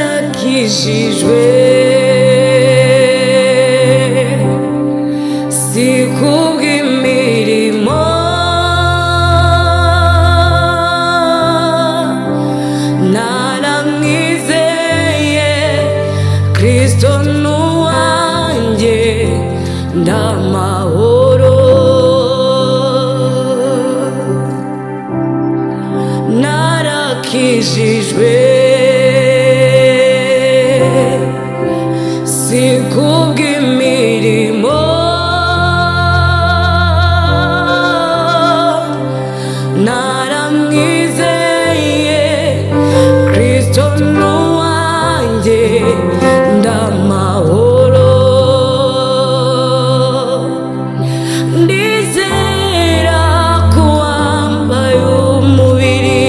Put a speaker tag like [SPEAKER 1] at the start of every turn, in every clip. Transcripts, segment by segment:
[SPEAKER 1] narakijijwe si kubw'imirimo naramwizeye Kristo n'uwanjye ndamahoro narakijijwe si kubw'imirimo naramwizeye Kristo n'uwanjye ndamahoro ndizera ko wambaye umubiri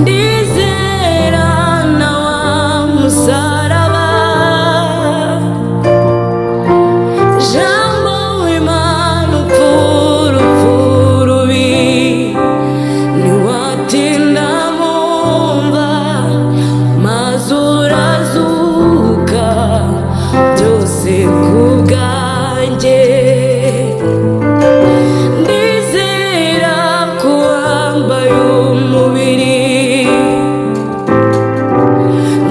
[SPEAKER 1] ndizera na wa musaraba jambo w'Imana upfurufurubi ntiwatinda mumva maze urazuka byose kubwanjye ndizera ko wambaye umubiri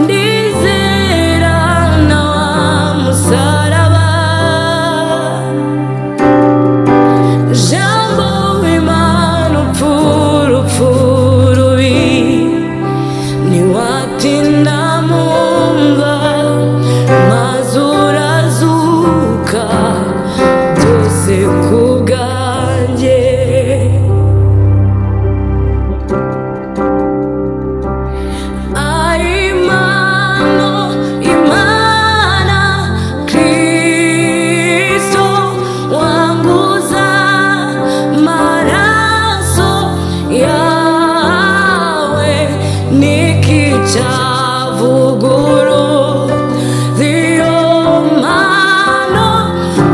[SPEAKER 1] ndizera na wa musaraba jambo w'Imana upfurufurubi ntiwatinda mumva maze urazuka byose kubwanjye Imana Kristo wanguza maraso yawe nikichavuguru ziyo mano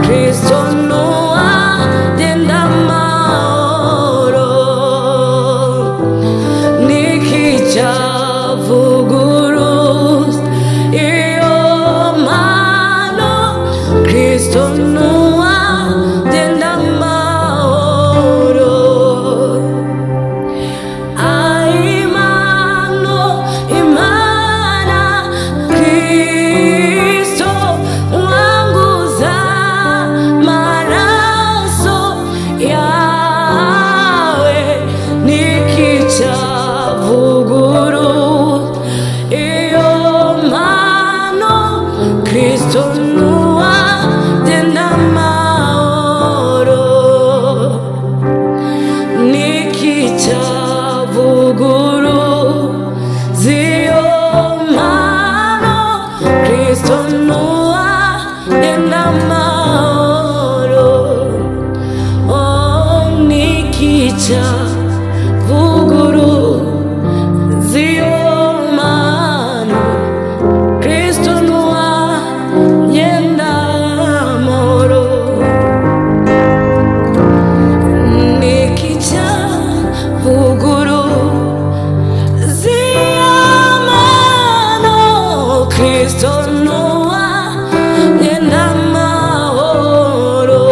[SPEAKER 1] Kristo nuwagenda mahoro nikichavuguru iyo mano Kristo nuwagenda mahoro Imana Kristo wanguza maraso yawe nikichavuguru iyo mano Kristo nuwagenda mahoro nikichavuguru ziyo mano Kristo nuwagenda mahoro nikichavuguru ziyo mano Kristo nuwagenda mahoro nikichavuguru ziyo mano Kristo nuwagenda mahoro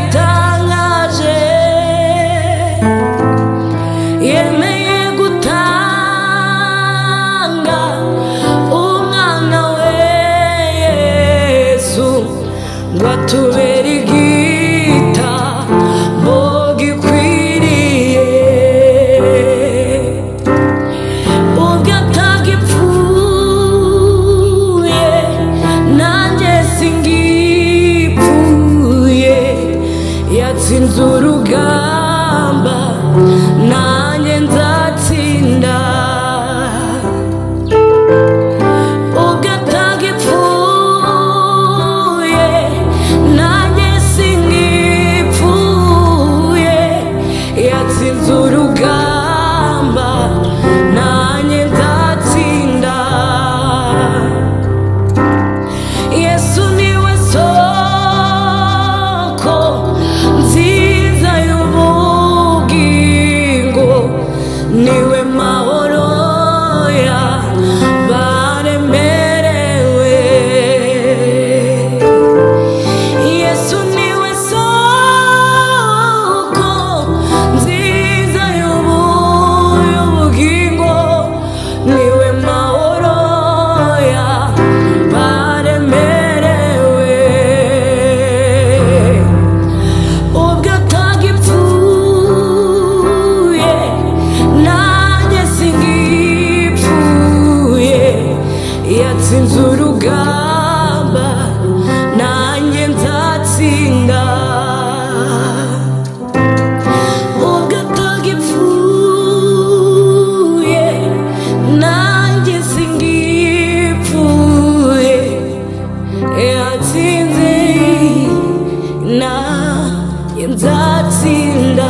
[SPEAKER 1] biratangaje, yemeye gutanga umwana we Yesu ngo atubere igitambo gikwiriye. Ubwo atagipfuye nanjye singipfuye, yatsinze urugamba nanjye nzatsinda. Ubwo atagipfuye nanjye singipfuye, yatsinze urugamba nanjye nzatsinda. Yesu niwe soko nziza y'ubugingo, niwe mahoro y'abaremerewe. Yesu niwe soko nziza y'ubugingo, niwe mahoro y'abaremerewe. Ubwo atagipfuye nanjye singipfuye, yatsinze urugamba nanjye nzatsinda. Ubwo atagipfuye nanjye singipfuye, yatsinze nanjye nzatsinda.